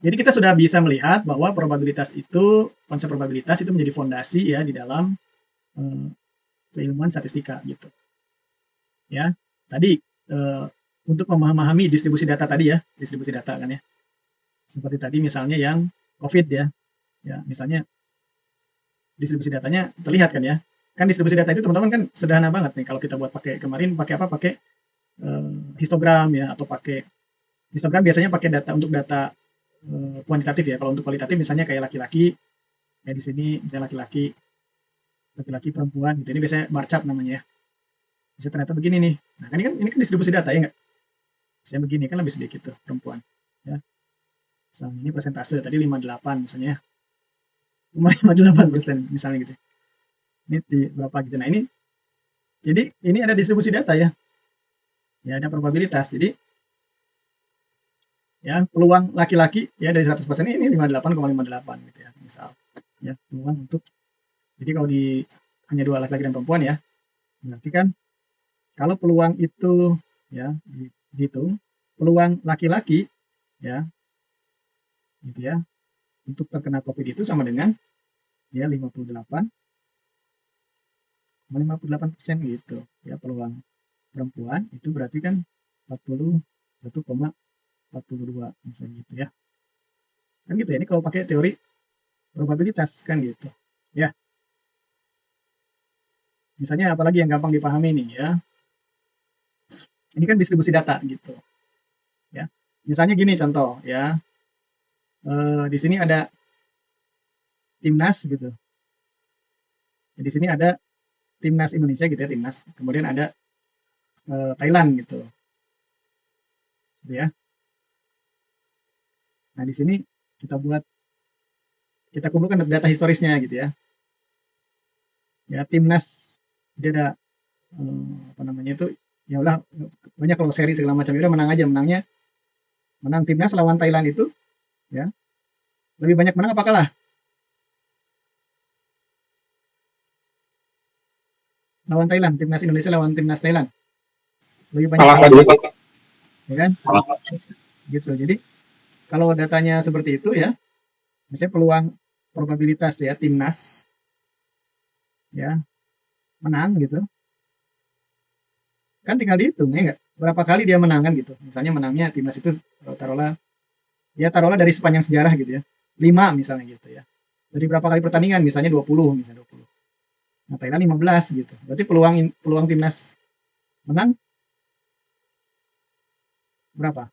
Jadi kita sudah bisa melihat bahwa probabilitas itu, konsep probabilitas itu menjadi fondasi ya di dalam eh, keilmuan statistika gitu. Ya, tadi untuk memahami distribusi data tadi ya, distribusi data kan ya. Seperti tadi misalnya yang COVID ya, ya misalnya distribusi datanya terlihat kan ya. Kan distribusi data itu teman-teman kan sederhana banget nih kalau kita buat pakai kemarin pakai apa? Pakai histogram ya atau pakai histogram biasanya pakai data untuk data kuantitatif ya. Kalau untuk kualitatif misalnya kayak laki-laki, kayak di sini misalnya laki-laki, laki-laki perempuan gitu. Ini biasanya bar chart namanya ya. Bisa ternyata begini nih. Nah, kan ini kan distribusi data ya enggak? Misalnya begini kan lebih sedikit tuh perempuan. Ya. Misalnya ini persentase tadi 58 misalnya ya. Cuma 58% misalnya gitu. Ini di berapa gitu. Nah, ini jadi ini ada distribusi data ya. Ya ada probabilitas. Jadi ya peluang laki-laki ya dari 100% ini 58,58 gitu ya. Misal ya peluang untuk jadi kalau di hanya dua laki-laki dan perempuan ya. Berarti kan kalau peluang itu ya dihitung peluang laki-laki ya gitu ya untuk terkena COVID itu sama dengan ya 58,58% gitu ya peluang perempuan itu berarti kan 41,42 misalnya gitu ya kan gitu ya ini kalau pakai teori probabilitas kan gitu ya misalnya apalagi yang gampang dipahami nih ya ini kan distribusi data gitu ya misalnya gini contoh ya di sini ada timnas gitu di sini ada timnas Indonesia gitu ya timnas kemudian ada Thailand gitu ya nah di sini kita kumpulkan data historisnya gitu ya ya timnas jadi ada apa namanya itu ya ulah banyak kalau seri segala macam ya udah menang aja menang timnas lawan Thailand itu ya lebih banyak menang apa kalah lawan Thailand timnas Indonesia lawan timnas Thailand lebih banyak Kalah kalah dulu Pak. ya kan Kalah. gitu jadi kalau datanya seperti itu ya misalnya peluang probabilitas ya timnas ya menang gitu kan tinggal dihitung ya enggak berapa kali dia menang kan gitu misalnya menangnya timnas itu taruhlah dari sepanjang sejarah gitu ya 5 misalnya gitu ya dari berapa kali pertandingan misalnya 20 misalnya 20 nah Thailand 15 gitu berarti peluang peluang timnas menang berapa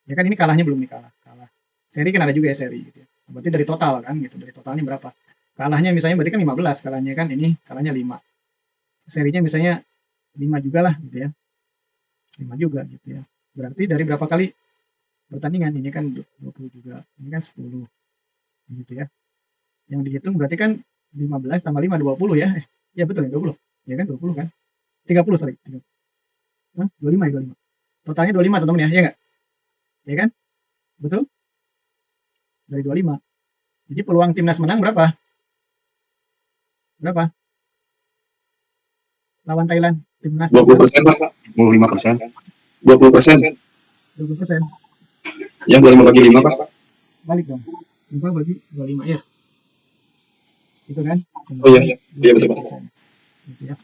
ya kan ini kalahnya belum nih kalah seri kan ada juga ya seri gitu ya berarti dari total kan gitu dari totalnya berapa kalahnya misalnya berarti kan 15 kalahnya kan ini kalahnya 5 serinya misalnya 5 juga lah gitu ya 5 juga gitu ya berarti dari berapa kali pertandingan ini kan 20 juga ini kan 10 gitu ya yang dihitung berarti kan 15 tambah 5 20 ya ya betul ya 20 ya kan 20 kan 30 sorry 30. Hah? 25 ya 25 totalnya 25 teman-teman ya enggak ya kan betul dari 25 jadi peluang timnas menang berapa lawan Thailand timnas itu berapa 20% Pak. 25%. 20%. 20%. Yang 25 bagi 5 Pak. Balik dong 5 bagi 25 ya itu kan Oh iya. Iya betul Pak. 20% gitu ya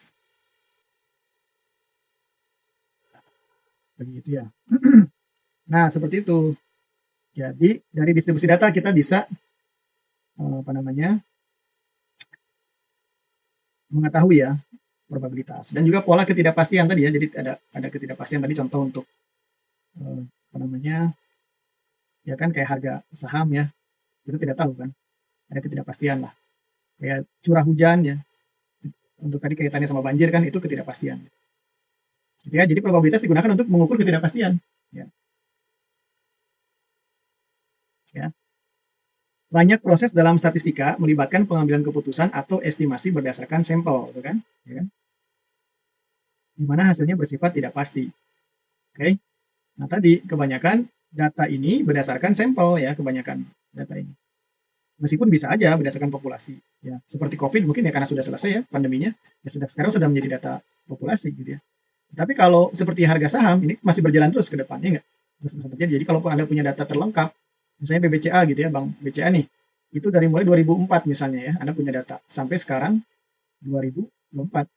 begitu ya nah seperti itu jadi dari distribusi data kita bisa apa namanya mengetahui ya probabilitas dan juga pola ketidakpastian tadi ya jadi ada ketidakpastian tadi contoh untuk apa namanya ya kan kayak harga saham ya itu tidak tahu kan ada ketidakpastian lah kayak curah hujan ya untuk tadi kaitannya sama banjir kan itu ketidakpastian gitu ya jadi probabilitas digunakan untuk mengukur ketidakpastian ya ya banyak proses dalam statistika melibatkan pengambilan keputusan atau estimasi berdasarkan sampel gitu kan ya kan di mana hasilnya bersifat tidak pasti oke nah tadi kebanyakan data ini berdasarkan sampel ya kebanyakan data ini meskipun bisa aja berdasarkan populasi ya seperti COVID mungkin ya karena sudah selesai ya pandeminya ya sekarang sudah menjadi data populasi gitu ya tapi kalau seperti harga saham ini masih berjalan terus ke depannya enggak terus bisa terjadi jadi kalaupun Anda punya data terlengkap misalnya BBCA gitu ya, Bank BCA nih, itu dari mulai 2004 misalnya ya, Anda punya data sampai sekarang 2024.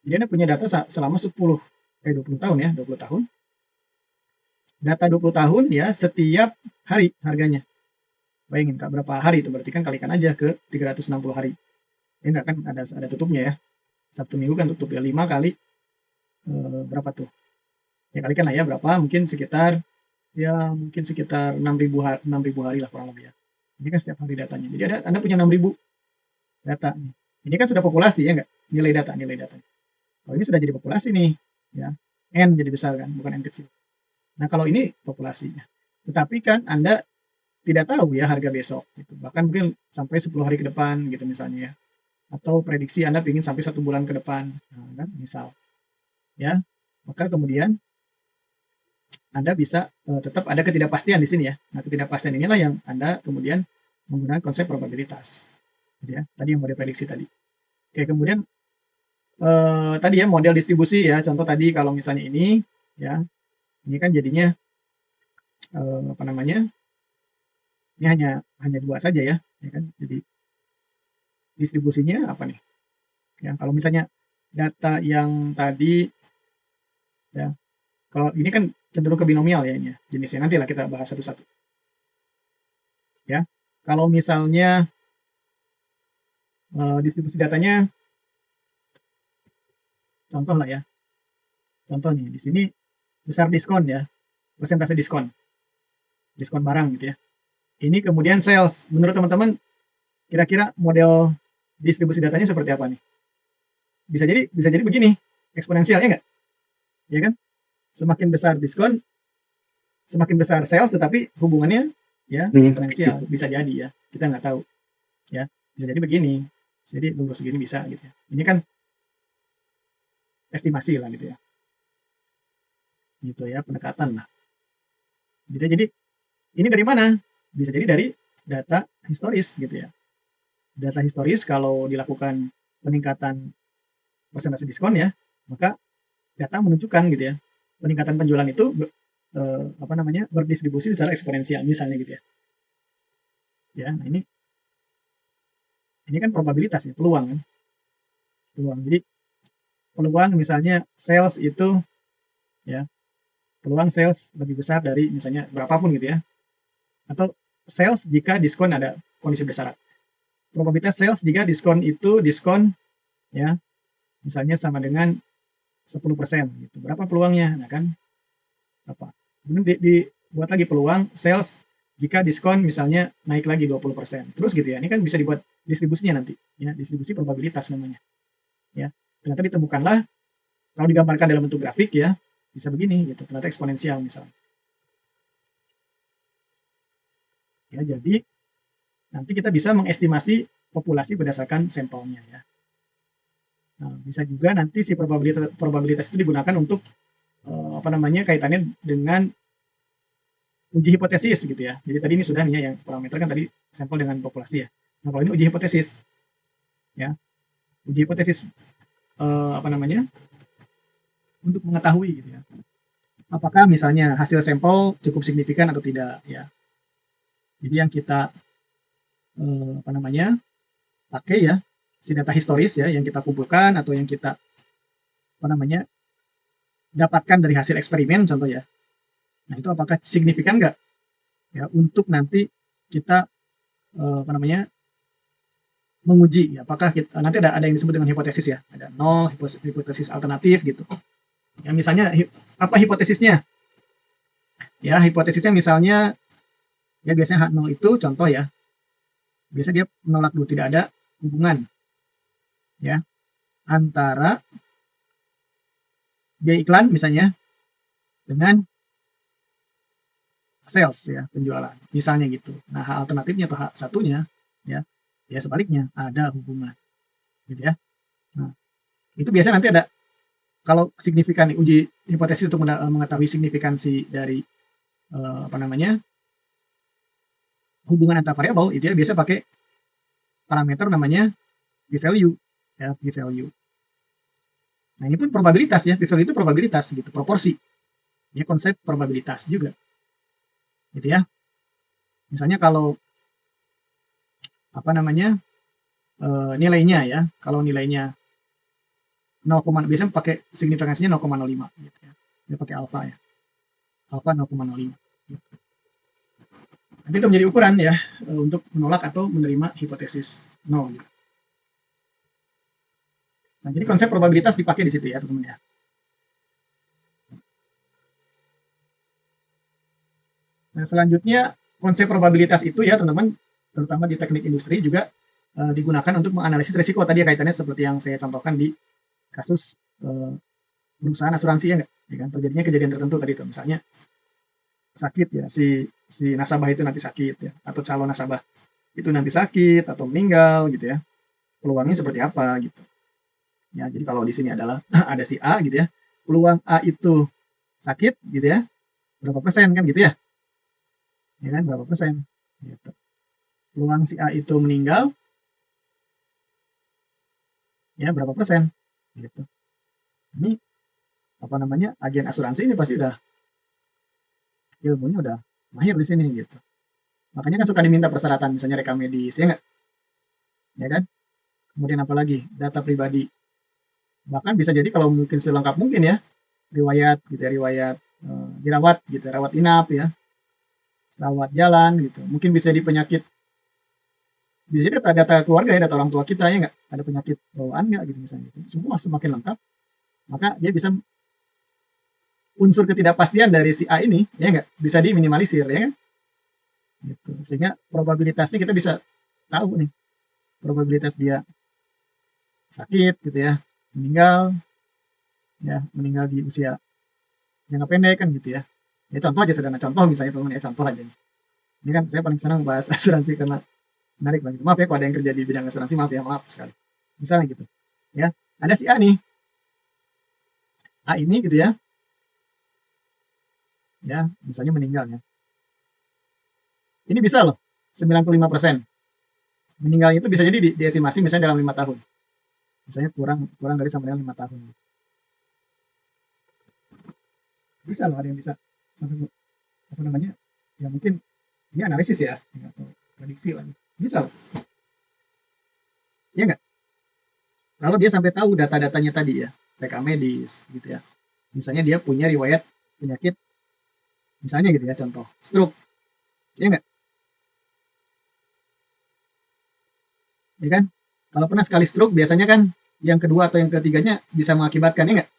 Jadi Anda punya data selama 20 tahun ya, 20 tahun. Data 20 tahun ya, setiap hari harganya. Bayangin Kak, berapa hari itu? Berarti kan kalikan aja ke 360 hari. Ya enggak kan ada tutupnya ya. Sabtu Minggu kan tutup ya, 5 kali berapa tuh? Ya kalikan lah ya berapa, mungkin sekitar 6.000 hari lah kurang lebih ya. Ini kan setiap hari datanya. Jadi Anda punya 6.000 data nih. Ini kan sudah populasi ya enggak? Nilai data. Kalau ini sudah jadi populasi nih, ya. N jadi besar kan, bukan N kecil. Nah, kalau ini populasinya. Tetapi kan Anda tidak tahu ya harga besok gitu. Bahkan mungkin sampai 10 hari ke depan gitu misalnya ya. Atau prediksi Anda ingin sampai 1 bulan ke depan. Nah, kan misal. Ya. Maka kemudian Anda bisa tetap ada ketidakpastian di sini ya. Nah, ketidakpastian inilah yang Anda kemudian menggunakan konsep probabilitas. Gitu ya. Tadi yang model prediksi tadi. Oke, kemudian tadi ya model distribusi ya. Contoh tadi kalau misalnya ini ya. Ini kan jadinya apa namanya? Ini hanya 2 saja ya kan. Jadi distribusinya apa nih? Ya, kalau misalnya data yang tadi ya, kalau ini kan cenderung ke binomial ya ini ya, jenisnya. Nantilah kita bahas satu-satu. Ya. Kalau misalnya distribusi datanya contoh lah ya. Contoh nih, di sini besar diskon ya, persentase diskon. Diskon barang gitu ya. Ini kemudian sales. Menurut teman-teman kira-kira model distribusi datanya seperti apa nih? Bisa jadi begini, eksponensial ya enggak? Ya kan? Semakin besar diskon, semakin besar sales, tetapi hubungannya ya eksponensial. Bisa jadi ya, kita nggak tahu. Ya, bisa jadi begini. Jadi lurus segini bisa gitu ya. Ini kan estimasi lah gitu ya. Gitu ya, pendekatan lah. Jadi ini dari mana? Bisa jadi dari data historis gitu ya. Data historis kalau dilakukan peningkatan persentase diskon ya, maka data menunjukkan gitu ya, peningkatan penjualan itu apa namanya, berdistribusi secara eksponensial misalnya gitu ya. Ya, nah ini kan probabilitas ya, peluang kan. Peluang. Jadi peluang misalnya sales itu ya, peluang sales lebih besar dari misalnya berapapun gitu ya. Atau sales jika diskon ada kondisi bersyarat. Probabilitas sales jika diskon itu diskon ya, misalnya sama dengan 10% gitu. Berapa peluangnya? Nah kan apa? Kemudian dibuat lagi peluang sales jika diskon misalnya naik lagi 20%. Terus gitu ya. Ini kan bisa dibuat distribusinya nanti ya, distribusi probabilitas namanya. Ya. Ternyata ditemukanlah kalau digambarkan dalam bentuk grafik ya, bisa begini gitu. Ternyata eksponensial misalnya. Ya, jadi nanti kita bisa mengestimasi populasi berdasarkan sampelnya ya. Nah, bisa juga nanti si probabilitas itu digunakan untuk apa namanya, kaitannya dengan uji hipotesis gitu ya. Jadi tadi ini sudah nih ya, yang parameter kan tadi sampel dengan populasi ya. Nah, kalau ini uji hipotesis ya. Uji hipotesis apa namanya? Untuk mengetahui gitu ya. Apakah misalnya hasil sampel cukup signifikan atau tidak ya. Jadi yang kita apa namanya? Pakai ya, si data historis ya yang kita kumpulkan atau yang kita apa namanya? Dapatkan dari hasil eksperimen contoh ya. Nah, itu apakah signifikan nggak ya untuk nanti kita apa namanya? Menguji ya, apakah kita, nanti ada yang disebut dengan hipotesis ya. Ada nol, hipotesis alternatif gitu. Ya misalnya apa hipotesisnya? Ya, hipotesisnya misalnya ya biasanya H0 itu contoh ya. Biasa dia menolak dulu, tidak ada hubungan ya antara biaya iklan misalnya dengan sales ya, penjualan misalnya gitu. Nah, hal alternatifnya atau hak satunya ya sebaliknya ada hubungan gitu ya. Nah, itu biasa nanti ada kalau signifikan uji hipotesis untuk mengetahui signifikansi dari apa namanya, hubungan antar variabel itu ya biasa pakai parameter namanya p-value ya, p-value. Nah, ini pun probabilitas ya, p-value itu probabilitas gitu, proporsi. Ya, konsep probabilitas juga. Gitu ya. Misalnya kalau apa namanya, nilainya ya, kalau nilainya 0, biasanya pakai signifikansinya 0,05 gitu ya. Dia pakai alfa ya. Alfa 0,05 gitu. Nanti itu menjadi ukuran ya untuk menolak atau menerima hipotesis 0 gitu. Nah, jadi konsep probabilitas dipakai di situ ya, teman-teman ya. Nah, selanjutnya konsep probabilitas itu ya, teman-teman, terutama di teknik industri juga digunakan untuk menganalisis risiko. Tadi ya, kaitannya seperti yang saya contohkan di kasus perusahaan asuransi ya nggak? Ya kan, terjadinya kejadian tertentu tadi itu, misalnya sakit ya, si nasabah itu nanti sakit ya, atau calon nasabah itu nanti sakit atau meninggal gitu ya. Peluangnya seperti apa gitu. Ya, jadi kalau di sini adalah ada si A gitu ya, peluang A itu sakit gitu ya, berapa persen kan gitu ya? Ya kan, berapa persen? Gitu. Peluang si A itu meninggal ya berapa persen? Gitu. Ini apa namanya, agen asuransi ini pasti udah ilmunya udah mahir di sini gitu. Makanya kan suka diminta persyaratan misalnya rekam medis ya nggak? Ya kan? Kemudian apalagi data pribadi. Bahkan bisa jadi kalau mungkin selengkap mungkin ya, riwayat gitu ya, riwayat dirawat gitu, rawat inap ya, rawat jalan gitu. Mungkin bisa di penyakit, bisa jadi data-data keluarga ya, data orang tua kita ya nggak, ada penyakit bawaan nggak gitu misalnya. Gitu. Semua semakin lengkap, maka dia bisa unsur ketidakpastian dari si A ini ya nggak bisa diminimalisir ya kan, gitu. Sehingga probabilitasnya kita bisa tahu nih, probabilitas dia sakit gitu ya, meninggal di usia jangka pendek kan gitu ya. Ya contoh aja, sederhana contoh misalnya teman ya, contoh aja nih. Ini kan saya paling senang bahas asuransi karena menarik banget. Maaf ya kalau ada yang kerja di bidang asuransi, maaf ya, maaf sekali. Misalnya gitu. Ya, ada si A nih. A ini gitu ya. Ya, misalnya meninggal ya. Ini bisa loh 95%. Meninggalnya itu bisa jadi diestimasi misalnya dalam 5 tahun. Misalnya kurang kurang dari sampai dengan 5 tahun. Bisa loh, ada yang bisa sampai apa namanya? Ya mungkin ini analisis ya atau prediksi lah. Bisa loh. Ya enggak? Kalau dia sampai tahu data-datanya tadi ya, rekam medis gitu ya. Misalnya dia punya riwayat penyakit, misalnya gitu ya, contoh stroke, ya enggak? Ya kan? Kalau pernah sekali stroke biasanya kan yang kedua atau yang ketiganya bisa mengakibatkan ya enggak?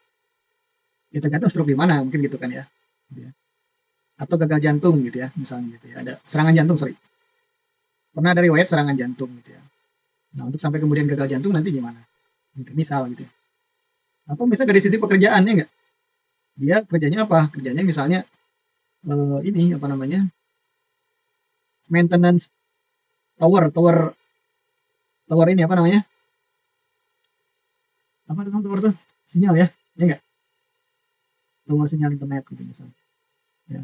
Ya tergantung stroke di mana mungkin gitu kan ya. Gitu ya. Atau gagal jantung gitu ya, misalnya gitu ya. Ada serangan jantung, sorry. Pernah ada riwayat serangan jantung gitu ya. Nah, untuk sampai kemudian gagal jantung nanti gimana? Gitu, misal gitu ya. Atau misalnya dari sisi pekerjaan ya enggak? Dia kerjanya apa? Kerjanya misalnya ini apa namanya? Maintenance tower, tower tower ini apa namanya? Apa tuh tower tuh? Sinyal ya? Ya enggak? Tower sinyal internet gitu misalnya. Ya,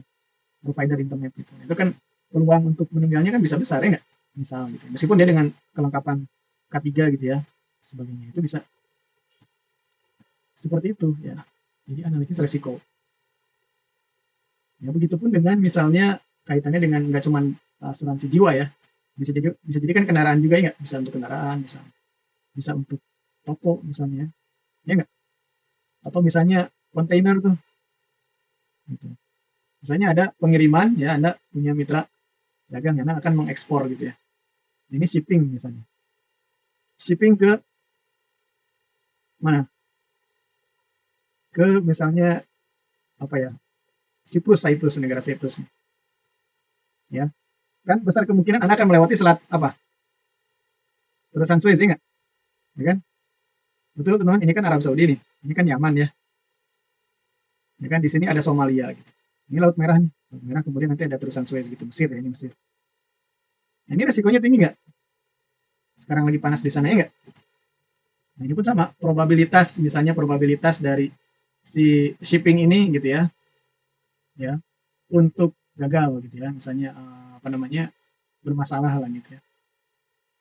provider internet gitu. Itu kan peluang untuk meninggalnya kan bisa besar ya enggak? Misal gitu. Meskipun dia dengan kelengkapan K3 gitu ya, sebagainya. Itu bisa seperti itu ya. Jadi analisis resiko. Ya begitupun dengan misalnya kaitannya dengan nggak cuman asuransi jiwa ya. Bisa jadi kan kendaraan juga ya, bisa untuk kendaraan misalnya. Bisa untuk toko misalnya. Ya enggak? Atau misalnya kontainer tuh gitu. Misalnya ada pengiriman ya, Anda punya mitra dagang, Anda akan mengekspor gitu ya. Ini shipping misalnya. Shipping ke mana? Ke misalnya apa ya? Cyprus, negara Cyprus ya. Kan besar kemungkinan Anda akan melewati selat apa? Terusan Suez ya enggak? Ya kan? Betul teman-teman, ini kan Arab Saudi nih. Ini kan Yaman ya. Ya kan di sini ada Somalia gitu. Ini Laut Merah nih. Laut Merah kemudian nanti ada terusan Suez gitu. Mesir ya, ini Mesir. Nah, ini resikonya tinggi nggak? Sekarang lagi panas di sana ya nggak? Nah, ini pun sama. Probabilitas, misalnya probabilitas dari si shipping ini gitu ya, untuk gagal gitu ya. Misalnya apa namanya, bermasalah lah gitu ya.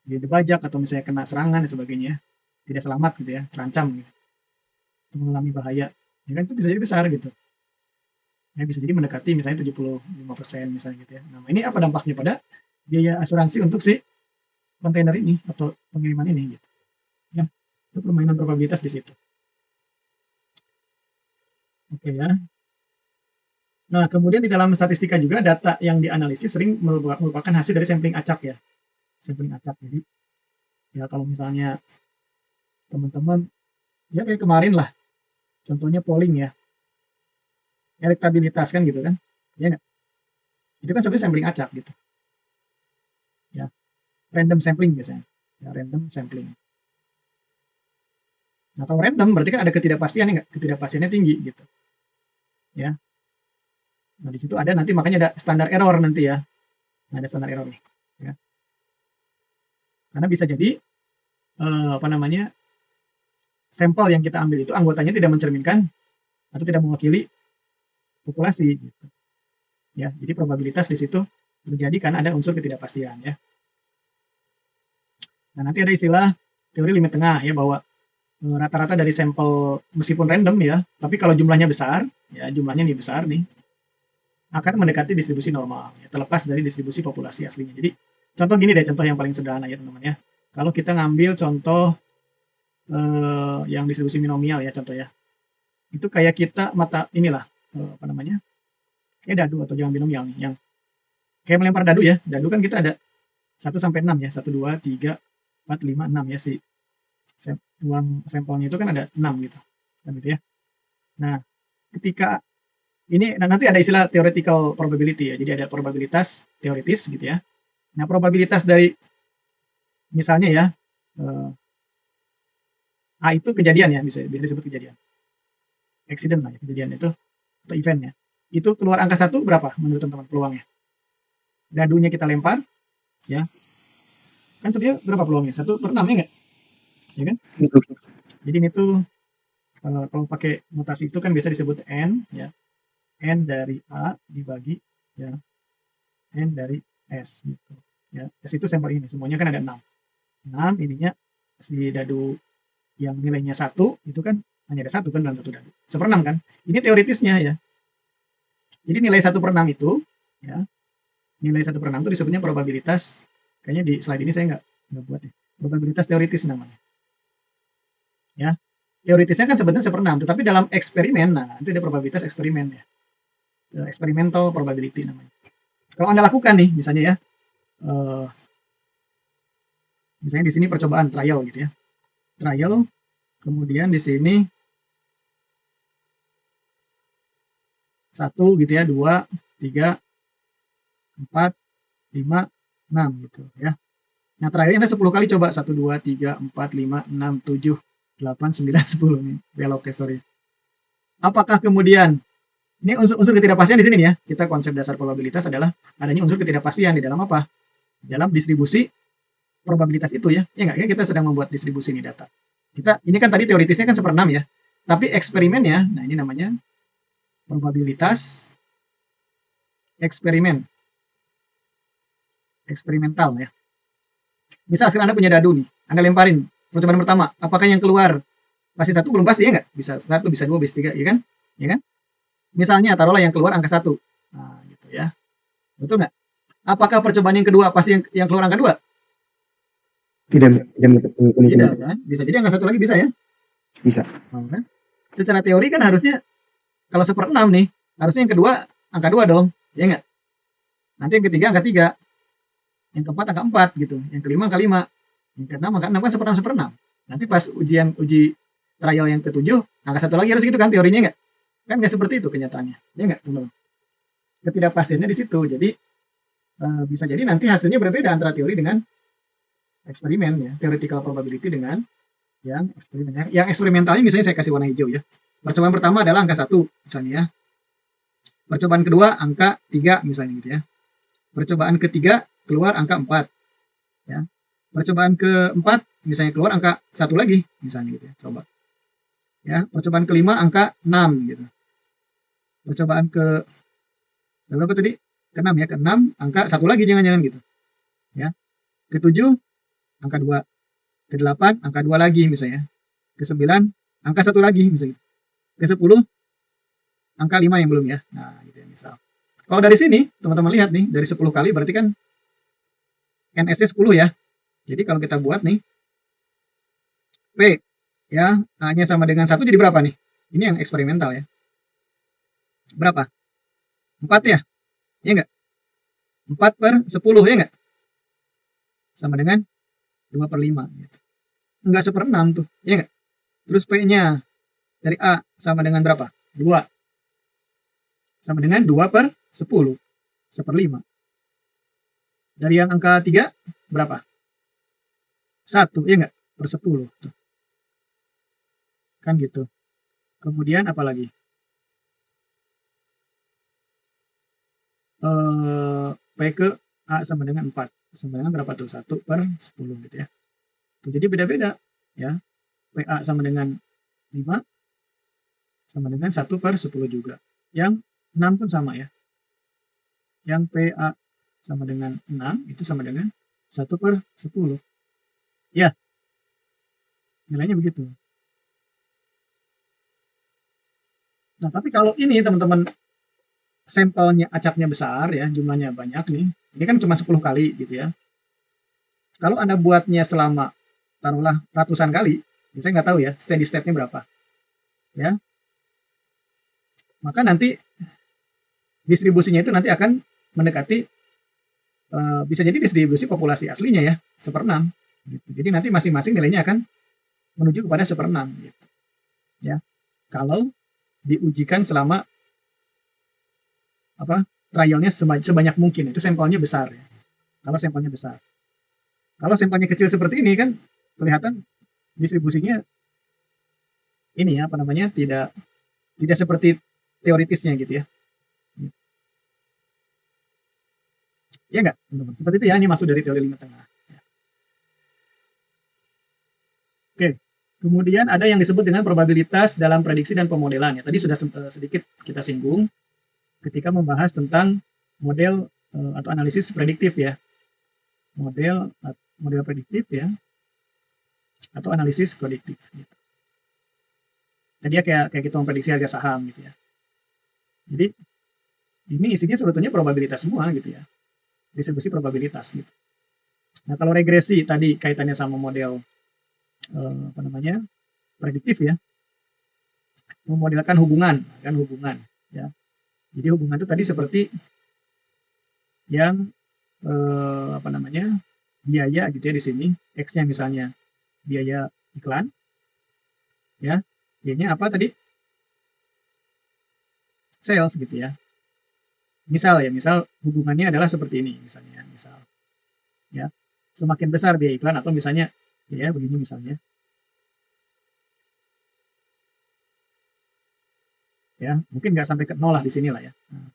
Dia dibajak atau misalnya kena serangan dan sebagainya. Tidak selamat gitu ya, terancam gitu. Atau mengalami bahaya. Ya kan itu bisa jadi besar gitu. Ya, bisa jadi mendekati misalnya 75% misalnya gitu ya. Nah, ini apa dampaknya pada biaya asuransi untuk si kontainer ini atau pengiriman ini gitu. Ya, itu permainan probabilitas di situ. Oke ya. Nah, kemudian di dalam statistika juga data yang dianalisis sering merupakan hasil dari sampling acak ya. Sampling acak. Jadi ya kalau misalnya teman-teman ya kayak kemarin lah, contohnya polling ya, elektabilitas kan gitu kan. Ya enggak? Itu kan sebenarnya sampling acak gitu. Ya, random sampling biasanya. Ya, random sampling. Nah, kalau random berarti kan ada ketidakpastian enggak? Ketidakpastiannya tinggi gitu. Ya. Nah, di situ ada nanti makanya ada standar error nanti ya. Nah, ada standar error nih. Ya. Karena bisa jadi apa namanya? Sampel yang kita ambil itu anggotanya tidak mencerminkan atau tidak mewakili populasi gitu. Ya, jadi probabilitas di situ terjadi karena ada unsur ketidakpastian ya. Nah, nanti ada istilah teori limit tengah ya bahwa rata-rata dari sampel meskipun random ya, tapi kalau jumlahnya besar, ya jumlahnya nih besar nih, akan mendekati distribusi normal ya, terlepas dari distribusi populasi aslinya. Jadi contoh gini deh, contoh yang paling sederhana ya teman-teman ya. Kalau kita ngambil contoh yang distribusi binomial ya contoh ya. Itu kayak kita mata inilah apa namanya? Kayak dadu atau jangan binomial nih yang kayak melempar dadu ya. Dadu kan kita ada 1 sampai 6 ya. 1 2 3 4 5 6 ya si uang sampelnya itu kan ada 6 gitu. Kan gitu ya. Nah, ketika ini nanti ada istilah theoretical probability ya. Jadi ada probabilitas teoritis gitu ya. Nah, probabilitas dari misalnya ya A itu kejadian ya, bisa disebut kejadian. Accident lah ya, kejadian itu atau event ya. Itu keluar angka 1 berapa menurut teman-teman peluangnya? Dadunya kita lempar ya. Kan sebenarnya berapa peluangnya? 1/6 ya enggak? Ya kan? Jadi ini tuh kalau pakai notasi itu kan biasa disebut N ya. N dari A dibagi ya N dari S gitu. Ya, S itu sampel ini, semuanya kan ada 6. 6 ininya si dadu yang nilainya 1 itu kan hanya ada 1 kan dalam satu dadu. 1/6 kan? Ini teoritisnya ya. Jadi nilai 1/6 itu ya. Nilai 1/6 itu disebutnya probabilitas. Kayaknya di slide ini saya nggak buat ya. Probabilitas teoritis namanya. Ya. Teoritisnya kan sebenarnya 1/6, tetapi dalam eksperimen, nah nanti ada probabilitas eksperimen ya. Experimental probability namanya. Kalau Anda lakukan nih misalnya ya, misalnya di sini percobaan trial gitu ya. Trial, kemudian di sini 1 gitu ya, 2, 3, 4, 5, 6 gitu ya. Nah, trialnya Anda 10 kali coba 1 2 3 4 5 6 7 8 9 10 nih. Belok ya, sorry. Apakah kemudian ini unsur ketidakpastian di sini nih ya. Kita konsep dasar probabilitas adalah adanya unsur ketidakpastian di dalam apa? Dalam distribusi probabilitas itu ya. Ya enggak? Ya kita sedang membuat distribusi ini data. Ini kan tadi teoritisnya kan 1/6 ya. Tapi eksperimennya, nah ini namanya probabilitas eksperimen. Eksperimental ya. Misal sekarang Anda punya dadu nih, Anda lemparin percobaan pertama, apakah yang keluar pasti 1? Belum pasti ya enggak? Bisa 1, bisa 2, bisa 3, ya kan? Ya kan? Misalnya taruhlah yang keluar angka 1. Nah, gitu ya. Betul nggak? Apakah percobaan yang kedua pasti yang keluar angka 2? Tidak Tidak kan? Bisa jadi angka 1 lagi bisa ya? Bisa. Kan? Secara teori kan harusnya kalau 1/6 nih, harusnya yang kedua angka 2 dong, ya enggak? Nanti yang ketiga angka 3. Yang keempat angka 4 gitu, yang kelima angka 5, yang keenam angka 6 kan 1/6. Nanti pas uji trial yang ke-7, angka 1 lagi harus gitu kan teorinya enggak? Kan nggak seperti itu kenyataannya, ya enggak teman-teman? Ketidakpastiannya di situ. Jadi bisa jadi nanti hasilnya berbeda antara teori dengan eksperimen ya, theoretical probability dengan yang eksperimen. Yang eksperimentalnya misalnya saya kasih warna hijau ya. Percobaan pertama adalah angka 1 misalnya ya. Percobaan kedua angka 3 misalnya gitu ya. Percobaan ketiga keluar angka 4 ya. Percobaan keempat misalnya keluar angka 1 lagi misalnya gitu ya. Coba. Ya, percobaan kelima angka 6 gitu. Percobaan ke berapa tadi? Ke-6 ya, ke-6 angka 1 lagi jangan-jangan gitu. Ya. Ke-7 angka 2. Ke-8 angka 2 lagi misalnya. Ke-9 angka 1 lagi misalnya gitu. Ke-10 angka 5 yang belum ya. Nah, gitu ya misal. Kalau dari sini, teman-teman lihat nih, dari 10 kali berarti kan NS-nya 10 ya. Jadi kalau kita buat nih, P ya, A-nya sama dengan 1 jadi berapa nih? Ini yang eksperimental ya. Berapa? 4 ya? Iya nggak? 4 per 10 ya nggak? Sama dengan 2 per 5. Gitu. Nggak 1/6 tuh, ya nggak? Terus P-nya dari A sama dengan berapa? 2. Sama dengan 2 per 10. 1/5. Dari yang angka 3, berapa? 1, ya nggak? Per 10. Tuh. Kan gitu. Kemudian apa lagi? P ke A sama dengan 4. Sama dengan berapa tuh? 1 per 10 gitu ya. Tuh, jadi beda-beda ya. PA sama dengan 5 sama dengan 1 per 10 juga. Yang 6 pun sama ya. Yang PA sama dengan 6 itu sama dengan 1 per 10. Ya, nilainya begitu. Nah, tapi kalau ini teman-teman sampelnya acaknya besar ya, jumlahnya banyak nih. Ini kan cuma 10 kali gitu ya. Kalau Anda buatnya selama taruhlah ratusan kali, ya saya nggak tahu ya steady state-nya berapa. Ya. Maka nanti distribusinya itu nanti akan mendekati bisa jadi distribusi populasi aslinya ya, 1/6 gitu. Jadi nanti masing-masing nilainya akan menuju kepada 1/6 gitu. Ya. Kalau diujikan selama trialnya sebanyak mungkin, itu sampelnya besar ya. Kalau sampelnya besar. Kalau sampelnya kecil seperti ini kan kelihatan distribusinya ini ya tidak seperti teoritisnya gitu ya. Ya enggak, teman-teman? Seperti itu ya, ini masuk dari teori lingkar tengah. Oke. Kemudian ada yang disebut dengan probabilitas dalam prediksi dan pemodelan ya. Tadi sudah sedikit kita singgung ketika membahas tentang model atau analisis prediktif ya. Model prediktif ya. Atau analisis prediktif gitu. Jadi ya kayak kita memprediksi harga saham gitu ya. Jadi ini isinya sebetulnya probabilitas semua gitu ya. Distribusi probabilitas gitu. Nah, kalau regresi tadi kaitannya sama model prediktif ya, memodelkan hubungan ya. Jadi hubungan itu tadi seperti yang biaya gitu ya di sini, X-nya misalnya biaya iklan ya, Y-nya apa tadi? Sales gitu ya. Misal hubungannya adalah seperti ini misalnya, ya. Semakin besar biaya iklan atau misalnya ya begini misalnya. Ya, mungkin nggak sampai ke 0 lah di sini lah ya. Nah,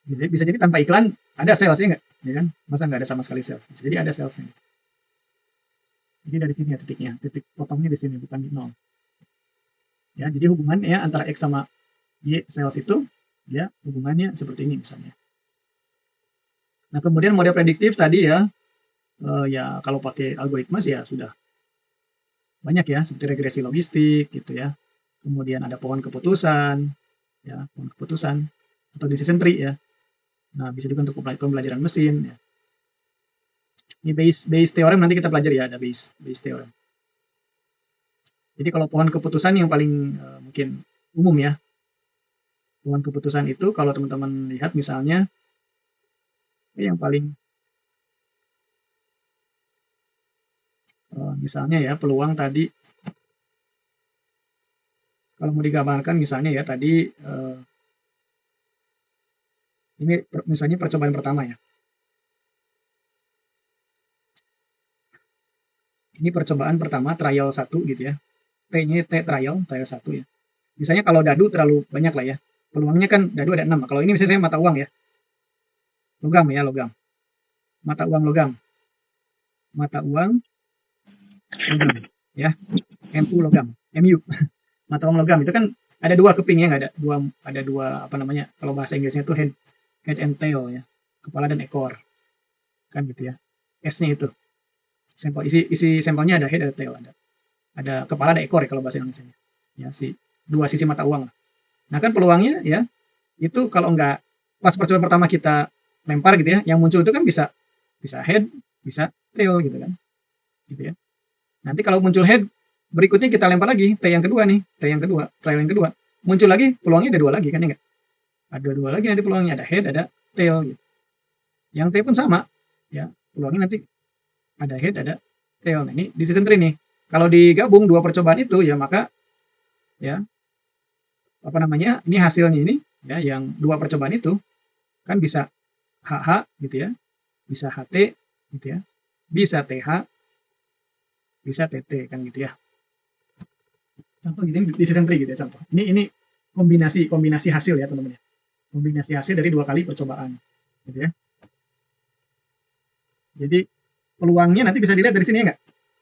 bisa jadi tanpa iklan ada salesnya nggak, ya kan? Masa nggak ada sama sekali sales? Bisa jadi ada salesnya. Jadi dari sini ya titiknya, titik potongnya di sini bukan di 0. Ya, jadi hubungannya antara X sama Y sales itu ya hubungannya seperti ini misalnya. Nah, kemudian model prediktif tadi ya, ya kalau pakai algoritma sih ya sudah banyak ya, seperti regresi logistik gitu ya. Kemudian ada pohon keputusan, ya pohon keputusan atau decision tree ya. Nah, bisa juga untuk pembelajaran mesin ya. Ini Bayes theorem nanti kita pelajari ya, ada Bayes theorem. Jadi kalau pohon keputusan yang paling mungkin umum ya. Pohon keputusan itu kalau teman-teman lihat misalnya yang paling misalnya ya peluang tadi kalau mau digambarkan misalnya ya tadi ini misalnya percobaan pertama ya. Ini percobaan pertama trial 1 gitu ya. T-nya trial 1 ya. Misalnya kalau dadu terlalu banyak lah ya. Peluangnya kan dadu ada 6. Kalau ini misalnya saya mata uang ya. Logam ya, logam. Mata uang logam. Mata uang logam ya. MU logam. MU. Mata uang logam itu kan ada dua keping ya, ada dua kalau bahasa Inggrisnya itu head and tail ya. Kepala dan ekor. Kan gitu ya. S-nya itu. Sampel isi sampelnya ada head ada tail ada kepala ada ekor ya kalau bahasa Indonesia. Ya, dua sisi mata uang lah. Nah kan peluangnya ya, itu kalau nggak pas percobaan pertama kita lempar gitu ya, yang muncul itu kan bisa bisa head, bisa tail gitu kan, gitu ya. Nanti kalau muncul head, berikutnya kita lempar lagi, T yang kedua nih, T yang kedua, trial yang kedua. Muncul lagi, peluangnya ada 2 lagi kan ya nggak? Ada 2 lagi nanti peluangnya, ada head, ada tail gitu. Yang T pun sama, ya, peluangnya nanti ada head, ada tail. Nah ini decision tree nih. Kalau digabung 2 percobaan itu ya maka ya, apa namanya, ini hasilnya ini ya yang 2 percobaan itu kan bisa HH gitu ya, bisa HT gitu ya, bisa TH, bisa TT kan gitu ya. Contoh gitu, ini decision tree gitu ya contoh. Ini kombinasi kombinasi hasil ya teman-teman ya. Kombinasi hasil dari 2 kali percobaan gitu ya. Jadi peluangnya nanti bisa dilihat dari sini ya nggak?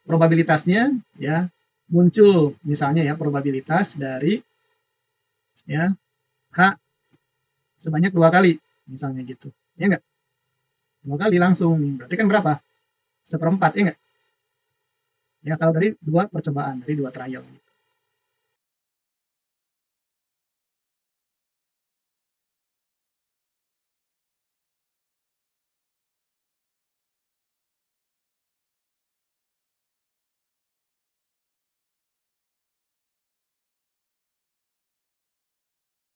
Probabilitasnya ya muncul misalnya ya probabilitas dari ya H sebanyak 2 kali misalnya gitu. Ya nggak? 2 kali langsung. Berarti kan berapa? 1/4 ya nggak? Ya kalau dari 2 percobaan, dari 2 trial.